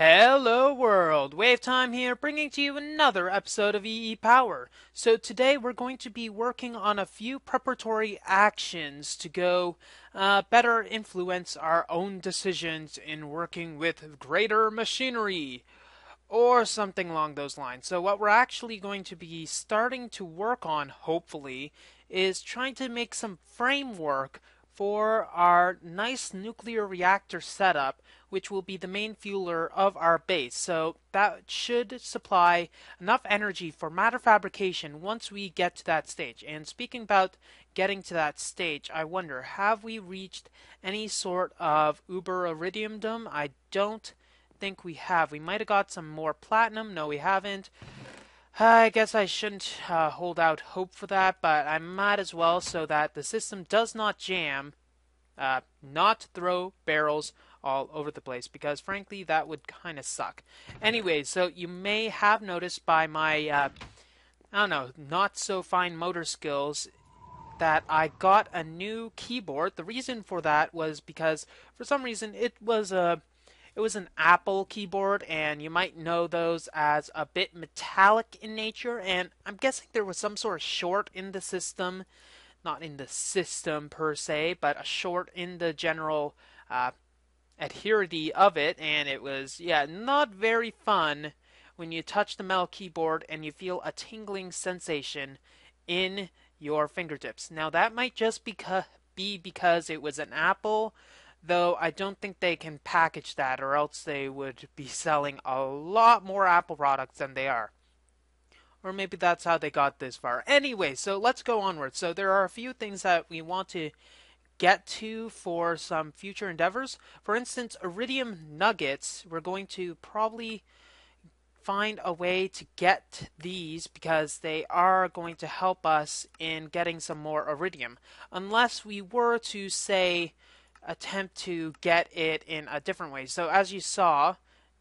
Hello world, WayofTime here, bringing to you another episode of EEPower. So today we're going to be working on a few preparatory actions to go better influence our own decisions in working with greater machinery, or something along those lines. So what we're actually going to be starting to work on, hopefully, is trying to make some framework for our nice nuclear reactor setup, which will be the main fueler of our base. So that should supply enough energy for matter fabrication once we get to that stage. And speaking about getting to that stage, I wonder, have we reached any sort of uber iridiumdom? I don't think we have. We might have got some more platinum. No, we haven't. I guess I shouldn't hold out hope for that, but I might as well so that the system does not jam, not throw barrels all over the place, because frankly that would kind of suck. Anyway, so you may have noticed by my, I don't know, not so fine motor skills that I got a new keyboard. The reason for that was because for some reason it was an Apple keyboard, and you might know those as a bit metallic in nature, and I'm guessing there was some sort of short in the system, not in the system per se, but a short in the general adherity of it, and it was, yeah, not very fun when you touch the metal keyboard and you feel a tingling sensation in your fingertips. Now that might just be because it was an Apple, though I don't think they can package that, or else they would be selling a lot more Apple products than they are. Or maybe that's how they got this far. Anyway, so let's go onward. So there are a few things that we want to get to for some future endeavors. For instance, iridium nuggets. We're going to probably find a way to get these because they are going to help us in getting some more iridium. Unless we were to, say, attempt to get it in a different way. So as you saw,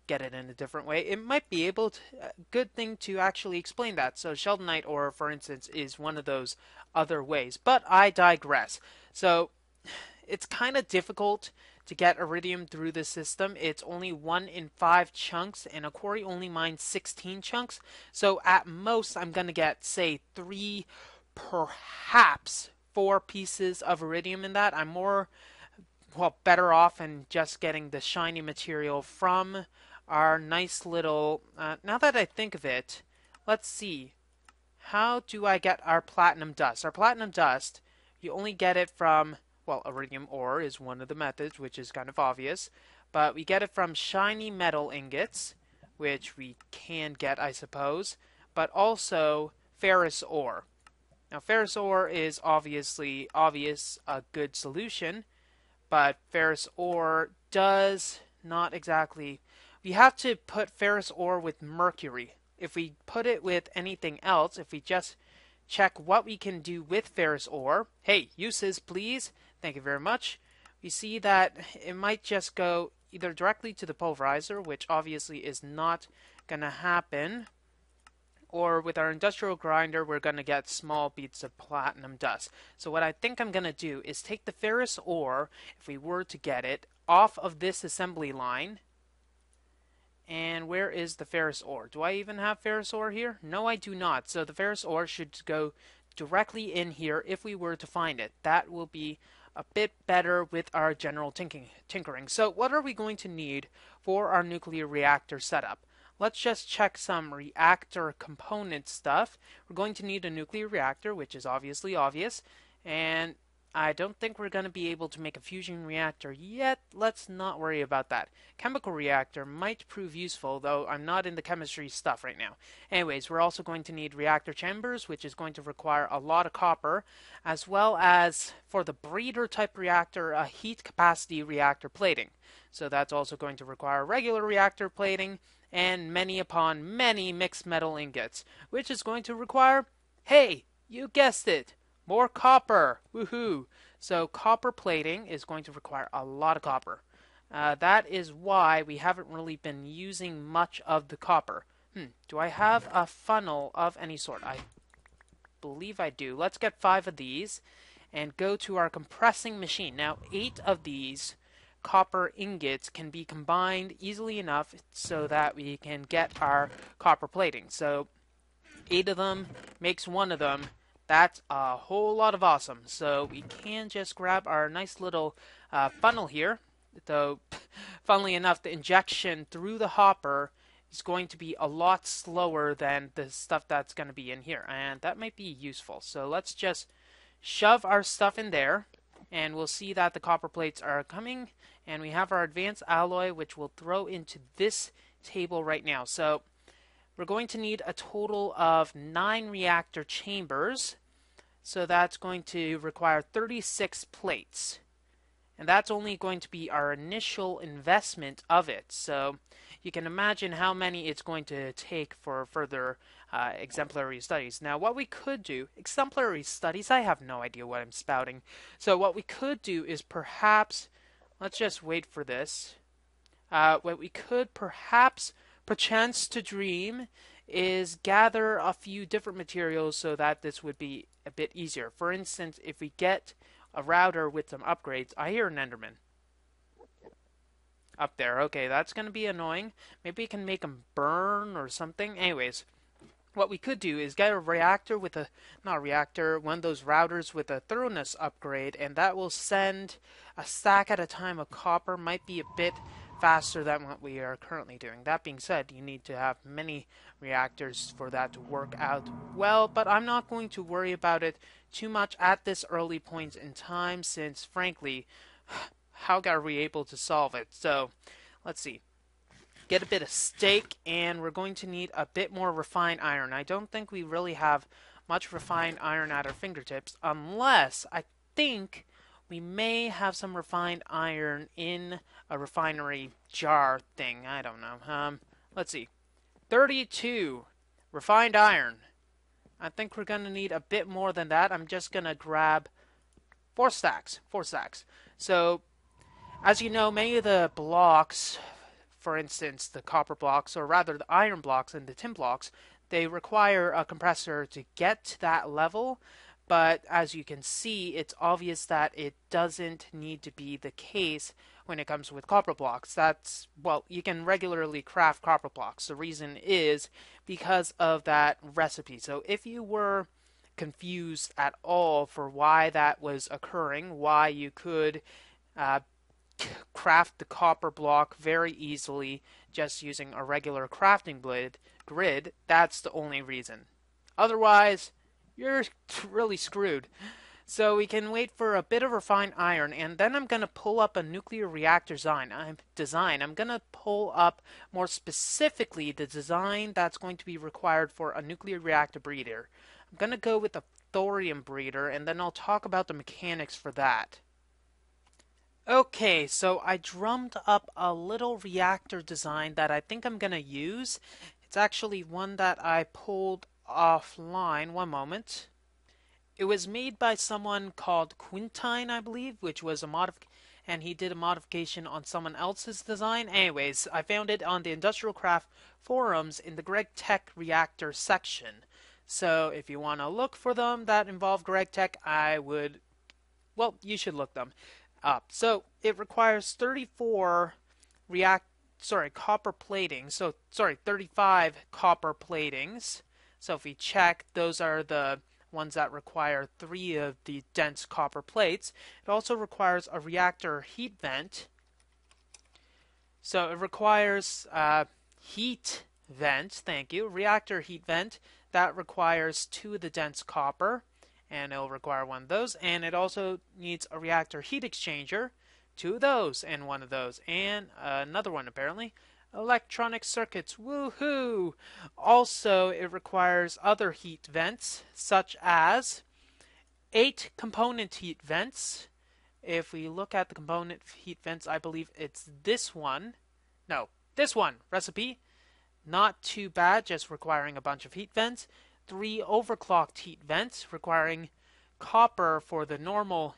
get it in a different way, it might be able to, a good thing to actually explain that. So Sheldonite ore, for instance, is one of those other ways. But I digress. So it's kind of difficult to get iridium through the system. It's only 1 in 5 chunks, and a quarry only mines 16 chunks. So at most, I'm going to get, say, 3, perhaps 4 pieces of iridium in that. I'm better off in just getting the shiny material from our nice little, now that I think of it, let's see, how do I get our platinum dust? Our platinum dust, you only get it from, well, iridium ore is one of the methods, which is kind of obvious, but we get it from shiny metal ingots, which we can get, I suppose, but also ferrous ore. Now, ferrous ore is obviously a good solution, but ferrous ore does not exactly. We have to put ferrous ore with mercury. If we put it with anything else, if we just check what we can do with ferrous ore, hey, uses please, thank you very much, we see that it might just go either directly to the pulverizer, which obviously is not going to happen, or with our industrial grinder, we're going to get small beads of platinum dust. So what I think I'm going to do is take the ferrous ore, if we were to get it, off of this assembly line. And where is the ferrous ore? Do I even have ferrous ore here? No, I do not. So the ferrous ore should go directly in here if we were to find it. That will be a bit better with our general tinkering. So what are we going to need for our nuclear reactor setup? Let's just check some reactor component stuff. We're going to need a nuclear reactor, which is obviously obvious, and I don't think we're going to be able to make a fusion reactor yet. Let's not worry about that. Chemical reactor might prove useful, though I'm not in the chemistry stuff right now. Anyways, we're also going to need reactor chambers, which is going to require a lot of copper, as well as, for the breeder type reactor, a heat capacity reactor plating. So that's also going to require regular reactor plating, and many upon many mixed metal ingots, which is going to require, hey, you guessed it, more copper. Woohoo! So copper plating is going to require a lot of copper. That is why we haven't really been using much of the copper. Do I have a funnel of any sort? I believe I do. Let's get 5 of these and go to our compressing machine. Now, 8 of these copper ingots can be combined easily enough so that we can get our copper plating. So 8 of them makes 1 of them. That's a whole lot of awesome. So we can just grab our nice little funnel here. Though, funnily enough, the injection through the hopper is going to be a lot slower than the stuff that's going to be in here. And that might be useful. So let's just shove our stuff in there. And we'll see that the copper plates are coming. And we have our advanced alloy, which we'll throw into this table right now. So we're going to need a total of 9 reactor chambers. So that's going to require 36 plates. And that's only going to be our initial investment of it. So you can imagine how many it's going to take for further exemplary studies. Now, what we could do, exemplary studies, I have no idea what I'm spouting. So what we could do is perhaps, let's just wait for this. What we could perchance to dream is gather a few different materials so that this would be a bit easier. For instance, if we get a router with some upgrades. I hear an Enderman. Up there. Okay, that's going to be annoying. Maybe we can make them burn or something. Anyways, what we could do is get a reactor with a, not a reactor, one of those routers with a thoroughness upgrade, and that will send a stack at a time of copper. Might be a bit faster than what we are currently doing. That being said, you need to have many reactors for that to work out well, but I'm not going to worry about it too much at this early point in time, since frankly, how are we able to solve it? So let's see. Get a bit of steak, and we're going to need a bit more refined iron. I don't think we really have much refined iron at our fingertips, unless I think we may have some refined iron in a refinery jar thing. I don't know. Let's see. 32 refined iron. I think we're going to need a bit more than that. I'm just going to grab 4 stacks. 4 stacks. So, as you know, many of the blocks, for instance, the copper blocks, or rather the iron blocks and the tin blocks, they require a compressor to get to that level. But as you can see, it's obvious that it doesn't need to be the case when it comes with copper blocks. That's, well, you can regularly craft copper blocks. The reason is because of that recipe. So if you were confused at all for why that was occurring, why you could craft the copper block very easily just using a regular crafting grid, that's the only reason. Otherwise, you're really screwed. So we can wait for a bit of refined iron, and then I'm going to pull up a nuclear reactor design. I'm going to pull up more specifically the design that's going to be required for a nuclear reactor breeder. I'm going to go with a thorium breeder, and then I'll talk about the mechanics for that. Okay, so I drummed up a little reactor design that I think I'm going to use. It's actually one that I pulled offline. One moment. It was made by someone called Quintine, I believe, which was a and he did a modification on someone else's design. Anyways, I found it on the Industrial Craft forums in the Greg Tech Reactor section. So if you want to look for them that involve Greg Tech, well, you should look them up. So it requires 34 copper plating. 35 copper platings. So if we check, those are the ones that require 3 of the dense copper plates. It also requires a reactor heat vent. So it requires heat vent, thank you, reactor heat vent. That requires 2 of the dense copper, and it'll require 1 of those. And it also needs a reactor heat exchanger, 2 of those, and 1 of those, and another one apparently. Electronic circuits, woohoo! Also, it requires other heat vents, such as 8 component heat vents. If we look at the component heat vents, I believe it's this one. No, this one, recipe. Not too bad, just requiring a bunch of heat vents. 3 overclocked heat vents, requiring copper for the normal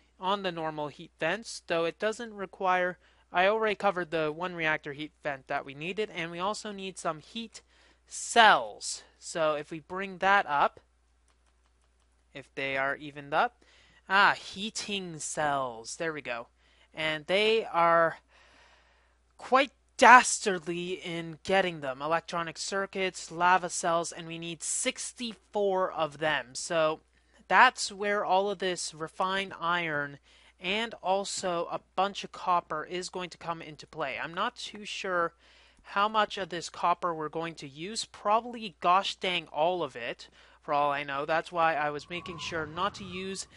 heat vents, though it doesn't require. I already covered the 1 reactor heat vent that we needed, and we also need some heat cells. So if we bring that up, if they are evened up, heating cells, there we go. And they are quite dastardly in getting them. Electronic circuits, lava cells, and we need 64 of them. So that's where all of this refined iron and also a bunch of copper is going to come into play. I'm not too sure how much of this copper we're going to use. Probably gosh dang all of it, for all I know. That's why I was making sure not to use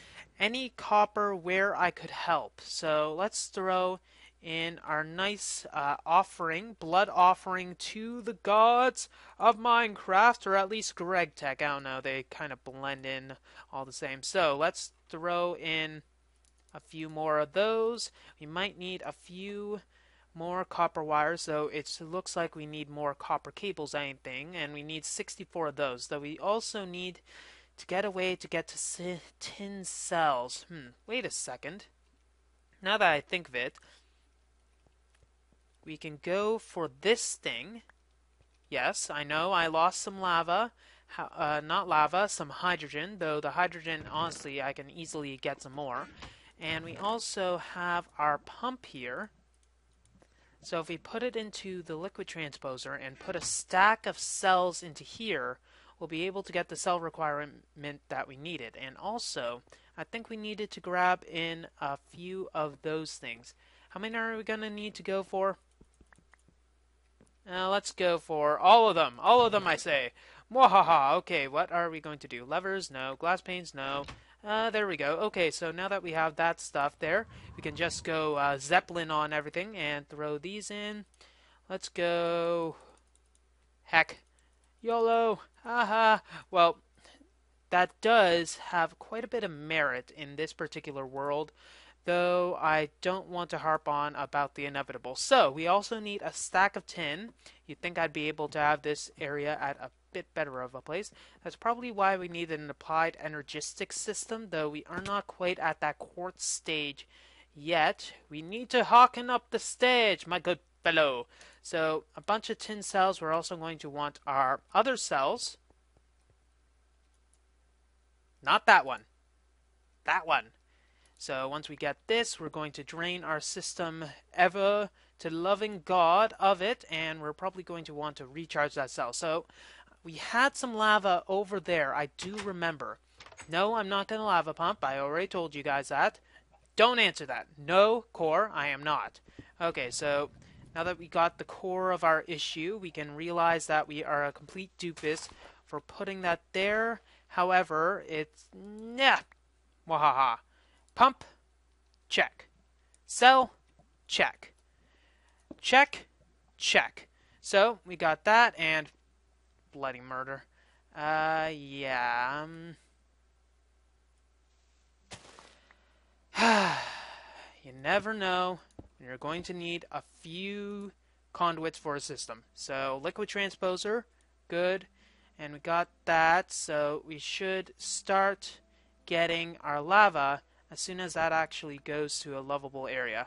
any copper where I could help. So let's throw in our nice offering, blood offering to the gods of Minecraft, or at least Greg Tech. I don't know, they kind of blend in all the same. So let's throw in a few more of those. We might need a few more copper wires, so it looks like we need more copper cables, anything, and we need 64 of those. Though we also need to get a way to get to tin cells. Wait a second. Now that I think of it, we can go for this thing. Yes, I know I lost some lava. Not lava, some hydrogen, though the hydrogen, honestly, I can easily get some more. And we also have our pump here. So if we put it into the liquid transposer and put a stack of cells into here, we'll be able to get the cell requirement that we needed. And also, I think we needed to grab in a few of those things. How many are we going to need to go for? Let's go for all of them. All of them, I say. Mwahaha. Okay, what are we going to do? Levers? No. Glass panes? No. There we go. Okay, so now that we have that stuff there, we can just go Zeppelin on everything and throw these in. Let's go. Heck. YOLO. Haha. Well, that does have quite a bit of merit in this particular world, though I don't want to harp on about the inevitable. So, we also need a stack of tin. You'd think I'd be able to have this area at a bit better of a place. That's probably why we need an applied energistic system, though we are not quite at that quartz stage yet. We need to hawken up the stage, my good fellow. So, a bunch of tin cells. We're also going to want our other cells. Not that one. That one. So once we get this, we're going to drain our system ever to the loving God of it, and we're probably going to want to recharge that cell. So we had some lava over there, I do remember. No, I'm not going to lava pump. I already told you guys that. Don't answer that. No, core, I am not. Okay, so now that we got the core of our issue, we can realize that we are a complete doofus for putting that there. However, it's... yeah. Wahaha. Pump, check. Cell, check. Check, check. So, we got that, and bloody murder. Yeah. You never know. You're going to need a few conduits for a system. So, liquid transposer, good. And we got that, so we should start getting our lava as soon as that actually goes to a lovable area.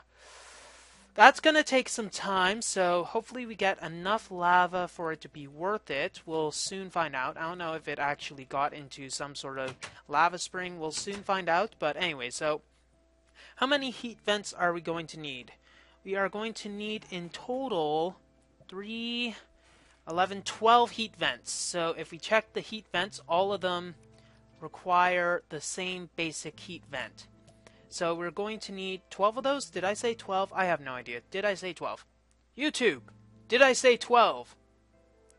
That's going to take some time, so hopefully we get enough lava for it to be worth it. We'll soon find out. I don't know if it actually got into some sort of lava spring. We'll soon find out, but anyway, so how many heat vents are we going to need? We are going to need in total 3, 11, 12 heat vents. So if we check the heat vents, all of them require the same basic heat vent. So we're going to need 12 of those. Did I say 12? I have no idea. Did I say 12? YouTube, did I say 12?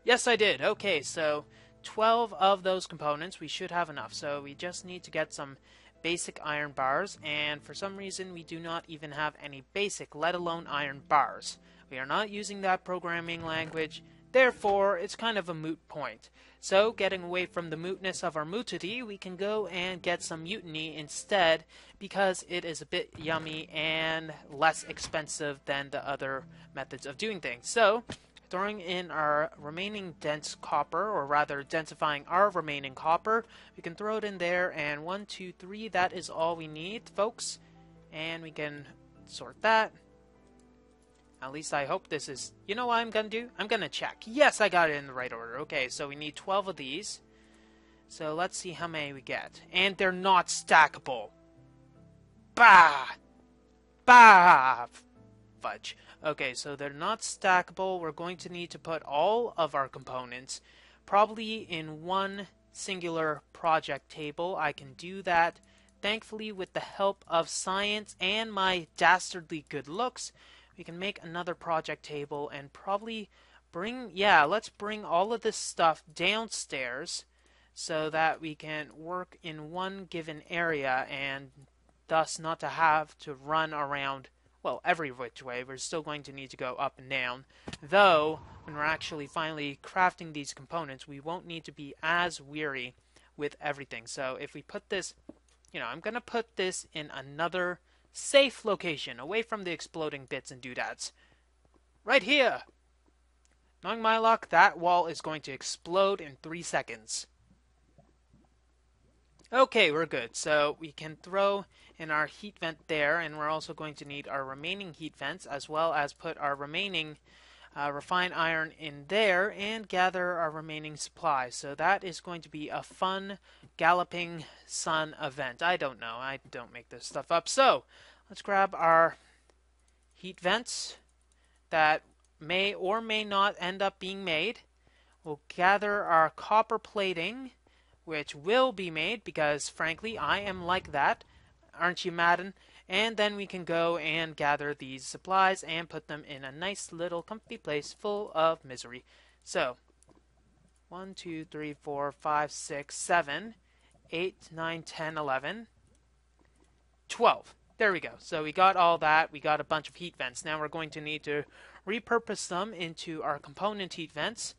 Yes, I did. Okay, so 12 of those components. We should have enough. So we just need to get some basic iron bars. And for some reason, we do not even have any basic, let alone iron bars. We are not using that programming language. Therefore, it's kind of a moot point. So, getting away from the mootness of our mootity, we can go and get some mutiny instead, because it is a bit yummy and less expensive than the other methods of doing things. So, throwing in our remaining dense copper, or rather densifying our remaining copper, we can throw it in there, and 1, 2, 3, that is all we need, folks. And we can sort that. At least I hope this is... You know what I'm going to do? I'm going to check. Yes, I got it in the right order. Okay, so we need 12 of these. So let's see how many we get. And they're not stackable. Bah! Bah! Fudge. Okay, so they're not stackable. We're going to need to put all of our components probably in one singular project table. I can do that thankfully with the help of science and my dastardly good looks. We can make another project table and probably let's bring all of this stuff downstairs so that we can work in one given area and thus not to have to run around, well, every which way. We're still going to need to go up and down. Though, when we're actually finally crafting these components, we won't need to be as weary with everything. So if we put this, I'm going to put this in another safe location, away from the exploding bits and doodads. Right here! Knowing my luck, that wall is going to explode in 3 seconds. Okay, we're good. So we can throw in our heat vent there, and we're also going to need our remaining heat vents, as well as put our remaining refined iron in there and gather our remaining supplies. So that is going to be a fun galloping sun event. I don't know. I don't make this stuff up. So let's grab our heat vents that may or may not end up being made. We'll gather our copper plating, which will be made because, frankly, I am like that. Aren't you, Madden? And then we can go and gather these supplies and put them in a nice little comfy place full of misery. So, 1, 2, 3, 4, 5, 6, 7, 8, 9, 10, 11, 12. There we go. So we got all that. We got a bunch of heat vents. Now we're going to need to repurpose them into our component heat vents,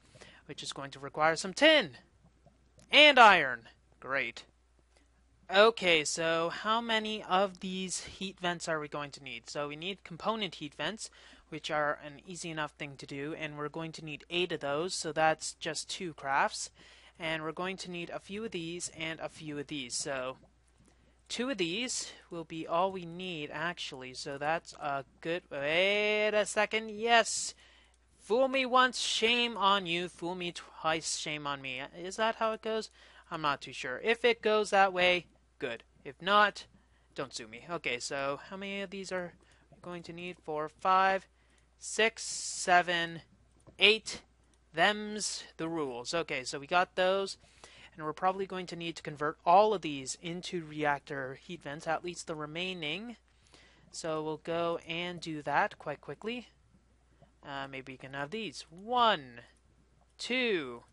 which is going to require some tin and iron. Great. Okay, so how many of these heat vents are we going to need? So we need component heat vents, which are an easy enough thing to do, and we're going to need 8 of those, so that's just 2 crafts. And we're going to need a few of these and a few of these. So 2 of these will be all we need, actually. So that's a good... Wait a second. Yes! Fool me once, shame on you. Fool me twice, shame on me. Is that how it goes? I'm not too sure. If it goes that way, good. If not, don't sue me. Okay, so how many of these are we going to need? 4, 5, 6, 7, 8. Them's the rules. Okay, so we got those. And we're probably going to need to convert all of these into reactor heat vents, at least the remaining. So we'll go and do that quite quickly. Maybe we can have these. 1, 2,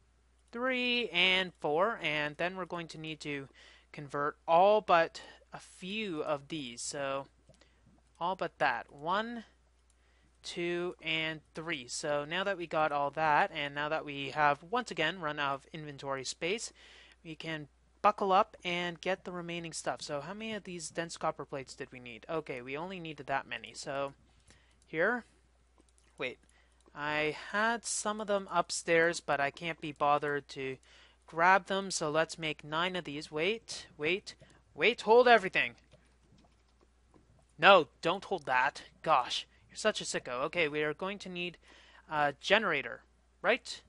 3, and 4. And then we're going to need to convert all but a few of these. So all but that. 1, 2, and 3. So now that we got all that, and now that we have once again run out of inventory space, we can buckle up and get the remaining stuff. So how many of these dense copper plates did we need? Okay, we only needed that many. So here, wait, I had some of them upstairs, but I can't be bothered to grab them, so let's make 9 of these. Wait, hold everything. No, don't hold that. Gosh, you're such a sicko. Okay, we are going to need a generator, right?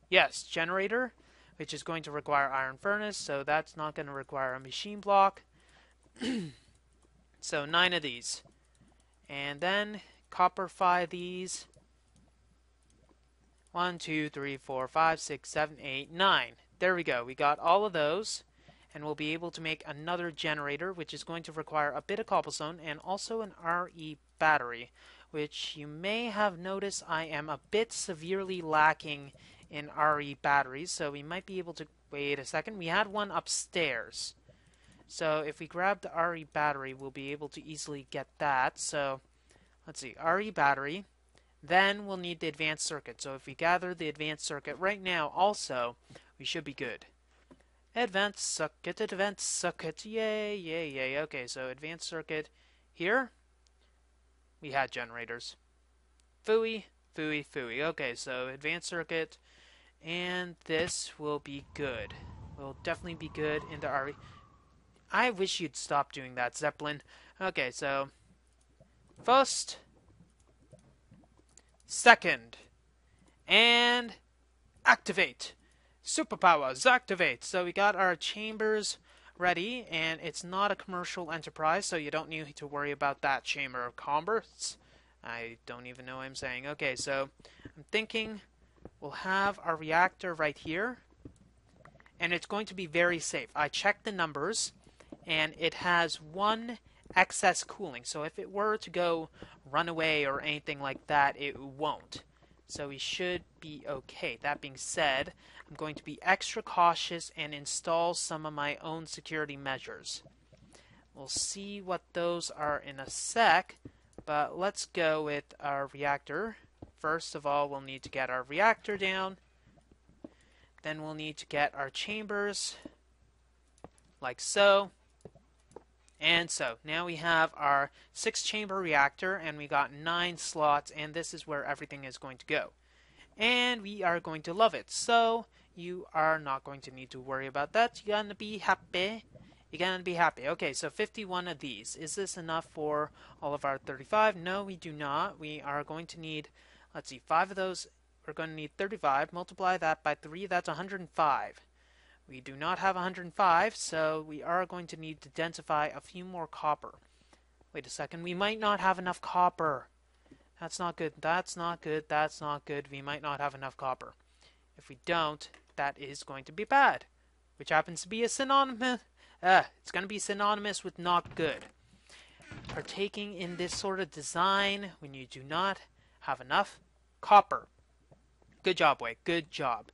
Yes, generator, which is going to require iron furnace, so that's not going to require a machine block. So 9 of these. And then copperify these. 1, 2, 3, 4, 5, 6, 7, 8, 9. There we go. We got all of those. And we'll be able to make another generator, which is going to require a bit of cobblestone and also an RE battery, which you may have noticed I am a bit severely lacking in RE batteries, so we might be able to... Wait a second. We had one upstairs. So if we grab the RE battery, we'll be able to easily get that. So let's see. RE battery. Then we'll need the advanced circuit. So if we gather the advanced circuit right now also, we should be good. Advanced circuit, yay, yay, yay. Okay, so advanced circuit here. We had generators. Phooey, phooey, phooey. Okay, so advanced circuit, and this will be good. Will definitely be good in the RE. I wish you'd stop doing that, Zeppelin. Okay, so first, second, and activate. Superpowers activate. So we got our chambers ready, and it's not a commercial enterprise, so you don't need to worry about that chamber of commerce. I don't even know what I'm saying. Okay, so I'm thinking we'll have our reactor right here, and it's going to be very safe. I checked the numbers, and it has 1 excess cooling. So if it were to go run away or anything like that, it won't. So we should be okay. That being said, I'm going to be extra cautious and install some of my own security measures. We'll see what those are in a sec, but let's go with our reactor. First of all, we'll need to get our reactor down. Then we'll need to get our chambers, like so. And so, now we have our 6-chamber reactor, and we got 9 slots, and this is where everything is going to go. And we are going to love it. So, you are not going to need to worry about that. You're gonna be happy. You're gonna be happy. Okay, so 51 of these. Is this enough for all of our 35? No, we do not. We are going to need, let's see, 5 of those. We're going to need 35. Multiply that by 3. That's 105. We do not have 105, so we are going to need to densify a few more copper. Wait a second. We might not have enough copper. That's not good. That's not good. That's not good. We might not have enough copper. If we don't, that is going to be bad, which happens to be a synonymous. It's going to be synonymous with not good. Partaking in this sort of design when you do not have enough copper. Good job, Way. Good job.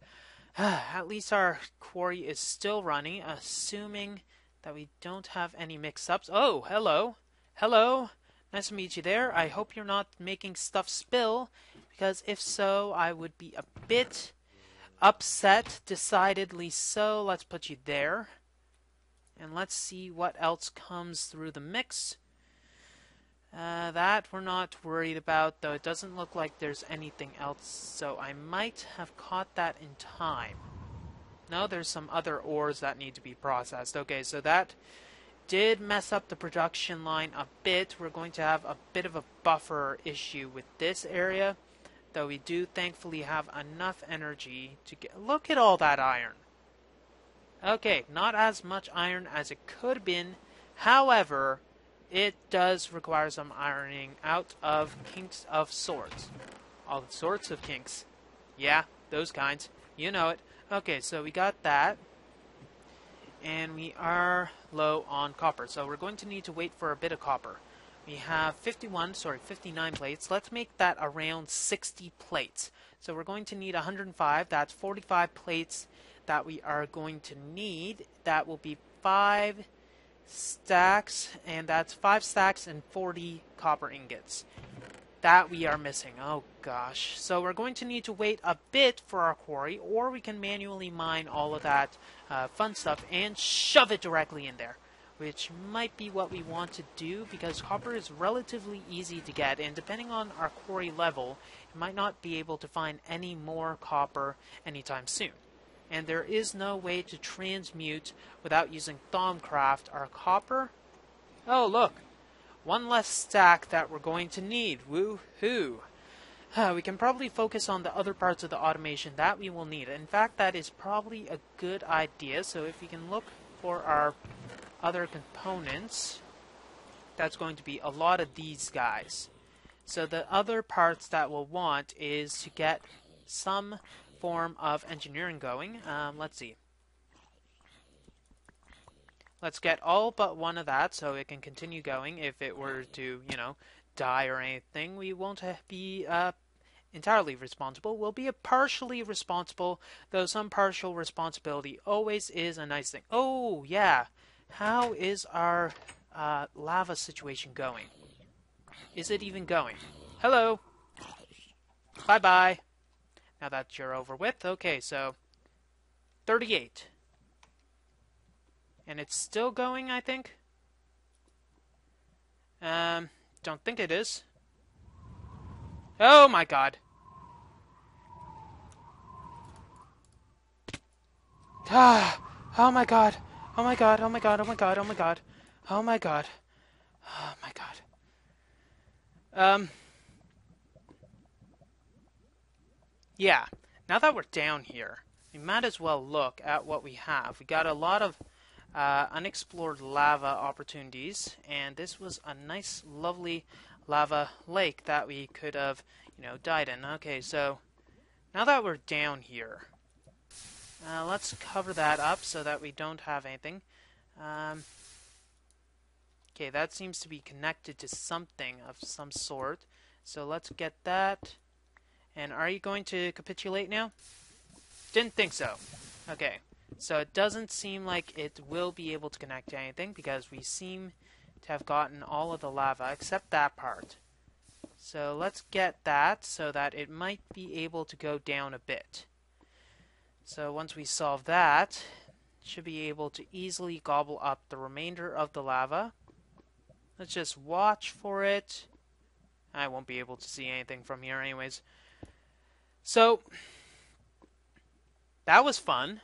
At least our quarry is still running, assuming that we don't have any mix-ups. Oh, hello. Hello. Nice to meet you there. I hope you're not making stuff spill, because if so, I would be a bit upset, decidedly so. Let's put you there. And let's see what else comes through the mix. That we're not worried about, though it doesn't look like there's anything else, so I might have caught that in time. No, there's some other ores that need to be processed. Okay, so that did mess up the production line a bit. We're going to have a bit of a buffer issue with this area, though we do thankfully have enough energy to get... Look at all that iron! Okay, not as much iron as it could have been, however... It does require some ironing out of kinks of sorts. All sorts of kinks. Yeah, those kinds. You know it. Okay, so we got that. And we are low on copper. So we're going to need to wait for a bit of copper. We have 59 plates. Let's make that around 60 plates. So we're going to need 105. That's 45 plates that we are going to need. That will be 5 stacks, and that's 5 stacks and 40 copper ingots that we are missing. Oh gosh. So we're going to need to wait a bit for our quarry, or we can manually mine all of that fun stuff and shove it directly in there, which might be what we want to do, because copper is relatively easy to get, and depending on our quarry level, you might not be able to find any more copper anytime soon. And there is no way to transmute without using Thaumcraft our copper. Oh, look! 1 less stack that we're going to need. Woo-hoo! We can probably focus on the other parts of the automation that we will need. In fact, that is probably a good idea. So if we can look for our other components, that's going to be a lot of these guys. So the other parts that we'll want is to get some form of engineering going. Let's see. Let's get all but 1 of that so it can continue going. If it were to, you know, die or anything, we won't be entirely responsible. We'll be partially responsible, though some partial responsibility always is a nice thing. Oh, yeah. How is our lava situation going? Is it even going? Hello. Bye-bye. Now that you're over with. Okay, so 38. And it's still going, I think? Don't think it is. Oh my god. Ah! Oh my god. Oh my god, oh my god, oh my god, oh my god. Oh my god. Oh my god. Yeah, now that we're down here, we might as well look at what we have. We got a lot of unexplored lava opportunities, and this was a nice, lovely lava lake that we could have, died in. Okay, so now that we're down here, let's cover that up so that we don't have anything. Um, okay, that seems to be connected to something of some sort. So let's get that. And are you going to capitulate now? Didn't think so. Okay, so it doesn't seem like it will be able to connect to anything because we seem to have gotten all of the lava except that part. So let's get that so that it might be able to go down a bit. So once we solve that, it should be able to easily gobble up the remainder of the lava. Let's just watch for it. I won't be able to see anything from here anyways. So that was fun.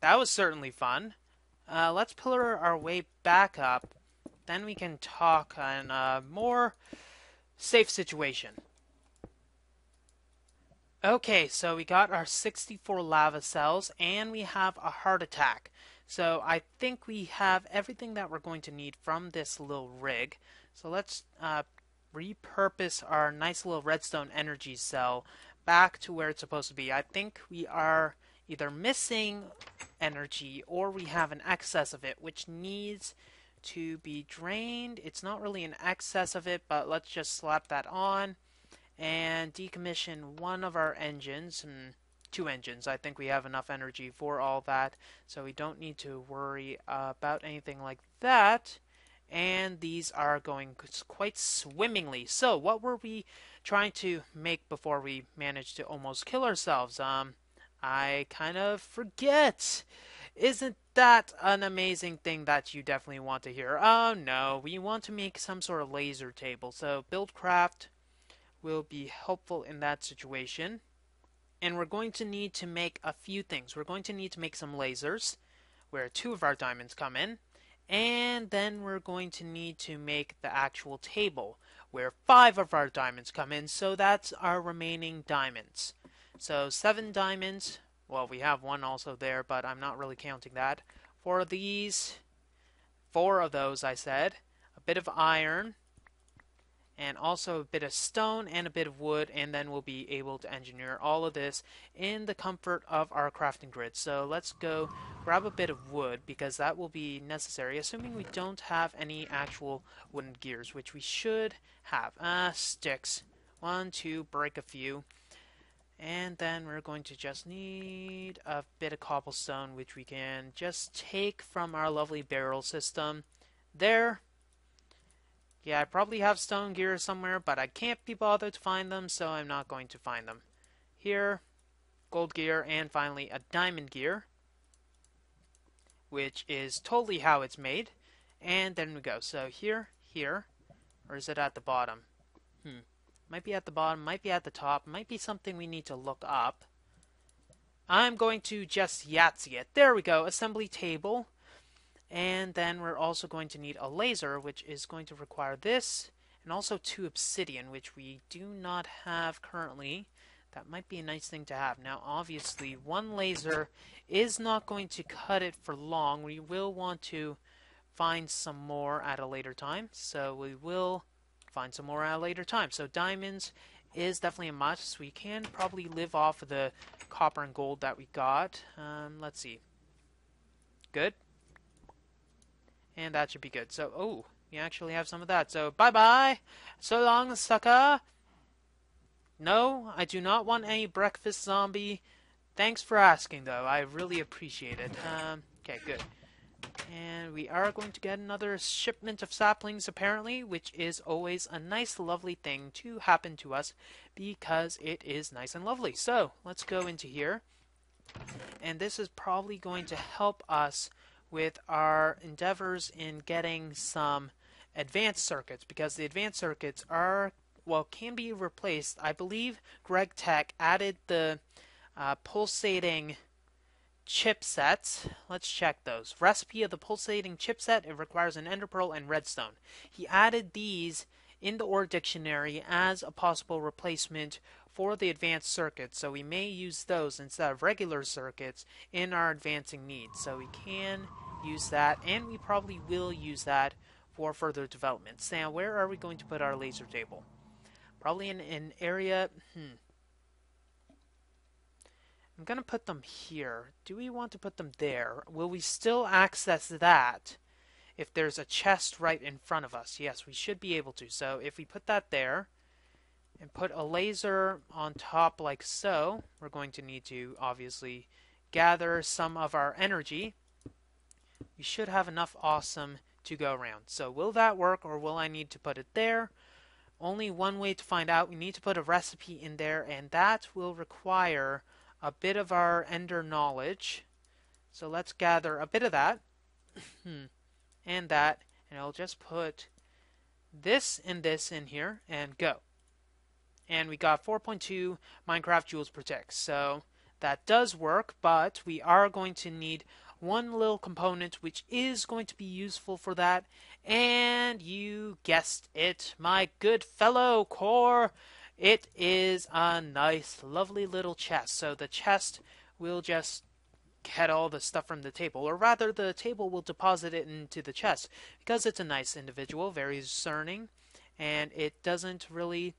That was certainly fun. Let's pillar our way back up. Then we can talk on a more safe situation. Okay, so we got our 64 lava cells and we have a heart attack. So I think we have everything that we're going to need from this little rig. So let's repurpose our nice little redstone energy cell back to where it's supposed to be. I think we are either missing energy or we have an excess of it, which needs to be drained. It's not really an excess of it, but let's just slap that on and decommission one of our engines, and 2 engines. I think we have enough energy for all that, so we don't need to worry about anything like that. And these are going quite swimmingly. So what were we trying to make before we managed to almost kill ourselves? I kind of forget. Isn't that an amazing thing that you definitely want to hear? Oh no, we want to make some sort of laser table. So BuildCraft will be helpful in that situation. And we're going to need to make a few things. We're going to need to make some lasers, where 2 of our diamonds come in. And then we're going to need to make the actual table, where 5 of our diamonds come in. So that's our remaining diamonds. So 7 diamonds. Well, we have 1 also there, but I'm not really counting that. For these, 4 of those I said. A bit of iron. And also a bit of stone and a bit of wood, and then we'll be able to engineer all of this in the comfort of our crafting grid. So let's go grab a bit of wood, because that will be necessary, assuming we don't have any actual wooden gears, which we should have. Sticks. 1, 2, break a few. And then we're going to just need a bit of cobblestone, which we can just take from our lovely barrel system. There. Yeah, I probably have stone gear somewhere, but I can't be bothered to find them, so I'm not going to find them. Here, gold gear, and finally a diamond gear, which is totally how it's made. And then we go. So here, or is it at the bottom? Might be at the bottom, might be at the top, might be something we need to look up. I'm going to just Yahtzee it. There we go, assembly table. And then we're also going to need a laser, which is going to require this, and also 2 obsidian, which we do not have currently. That might be a nice thing to have. Now, obviously, 1 laser is not going to cut it for long. We will want to find some more at a later time, so we will find some more at a later time. So diamonds is definitely a must. We can probably live off of the copper and gold that we got. Let's see. Good. And that should be good. So, oh, we actually have some of that. So, bye-bye. So long, sucker. No, I do not want any breakfast zombie. Thanks for asking, though. I really appreciate it. Okay, good. And we are going to get another shipment of saplings, apparently, which is always a nice, lovely thing to happen to us because it is nice and lovely. So, let's go into here. And this is probably going to help us with our endeavors in getting some advanced circuits, because the advanced circuits are, well, can be replaced. I believe Greg Tech added the pulsating chipsets. Let's check those. Recipe of the pulsating chipset. It requires an ender pearl and redstone. He added these in the ore dictionary as a possible replacement for the advanced circuits, so we may use those instead of regular circuits in our advancing needs. So we can use that, and we probably will use that for further developments. Now, where are we going to put our laser table? Probably in an area... I'm going to put them here. Do we want to put them there? Will we still access that if there's a chest right in front of us? Yes, we should be able to. So if we put that there and put a laser on top like so, we're going to need to obviously gather some of our energy. We should have enough awesome to go around. So will that work, or will I need to put it there? Only one way to find out. We need to put a recipe in there, and that will require a bit of our ender knowledge. So let's gather a bit of that and that, and I'll just put this and this in here and go. And we got 4.2 Minecraft joules per tick. So that does work, but we are going to need one little component which is going to be useful for that. And you guessed it, my good fellow core. It is a nice, lovely little chest. So the chest will just get all the stuff from the table, or rather the table will deposit it into the chest, because it's a nice individual, very discerning, and it doesn't really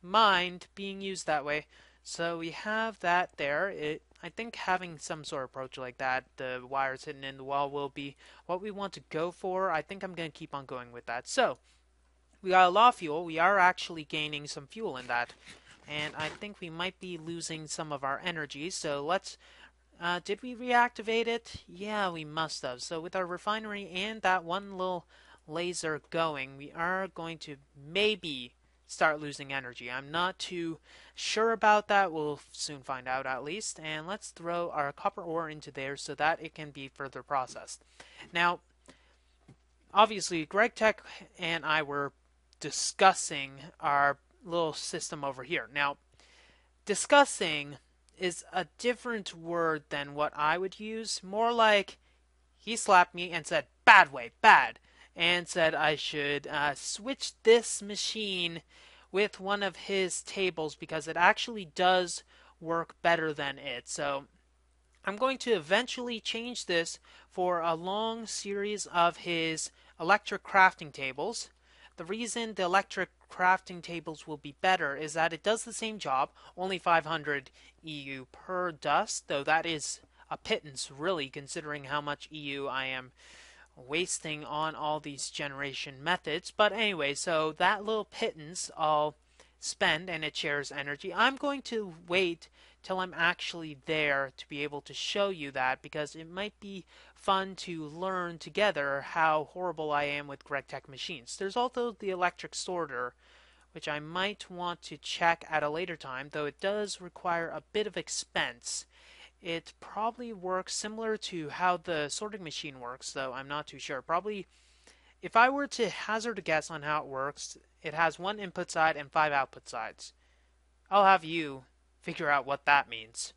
mind being used that way. So we have that there. I think having some sort of approach like that, the wires hidden in the wall, will be what we want to go for. I think I'm going to keep on going with that. So we got a lot of fuel. We are actually gaining some fuel in that, and I think we might be losing some of our energy. So let's did we reactivate it? Yeah, we must have. So with our refinery and that one little laser going, we are going to maybe start losing energy. I'm not too sure about that. We'll soon find out at least. And let's throw our copper ore into there so that it can be further processed. Now, obviously, Greg Tech and I were discussing our little system over here. Now, discussing is a different word than what I would use. More like he slapped me and said, "Bad way, bad," and said I should switch this machine with one of his tables because it actually does work better than it. So I'm going to eventually change this for a long series of his electric crafting tables. The reason the electric crafting tables will be better is that it does the same job, only 500 EU per dust, though that is a pittance really considering how much EU I am wasting on all these generation methods. But anyway, so that little pittance I'll spend and it shares energy. I'm going to wait till I'm actually there to be able to show you that, because it might be fun to learn together how horrible I am with Greg Tech machines. There's also the electric sorter, which I might want to check at a later time, though it does require a bit of expense. It probably works similar to how the sorting machine works, though I'm not too sure. Probably, if I were to hazard a guess on how it works, it has one input side and 5 output sides. I'll have you figure out what that means.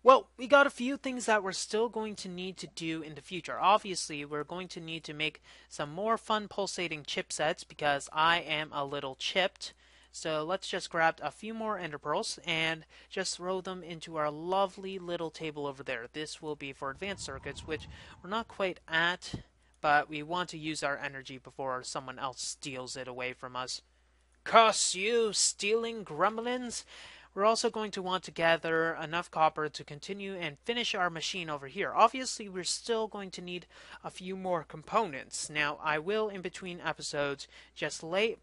Well, we got a few things that we're still going to need to do in the future. Obviously, we're going to need to make some more fun pulsating chipsets because I am a little chipped. So let's just grab a few more ender pearls and just throw them into our lovely little table over there. This will be for advanced circuits, which we're not quite at, but we want to use our energy before someone else steals it away from us. Curse you, stealing gremlins! We're also going to want to gather enough copper to continue and finish our machine over here. Obviously, we're still going to need a few more components. Now, I will, in between episodes, just lay...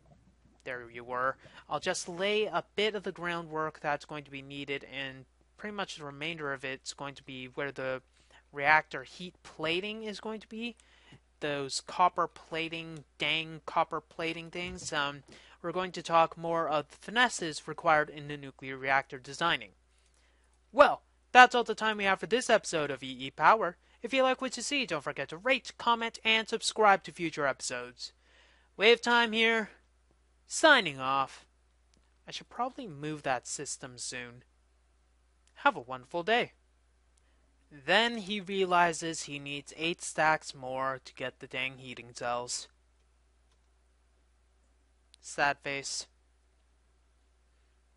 There you were. I'll just lay a bit of the groundwork that's going to be needed, and pretty much the remainder of it's going to be where the reactor heat plating is going to be. Those copper plating, dang copper plating things. We're going to talk more of the finesses required in the nuclear reactor designing. Well, that's all the time we have for this episode of EEPower. If you like what you see, don't forget to rate, comment, and subscribe to future episodes. WayofTime here, signing off. I should probably move that system soon. Have a wonderful day. Then he realizes he needs 8 stacks more to get the dang heating cells. Sad face.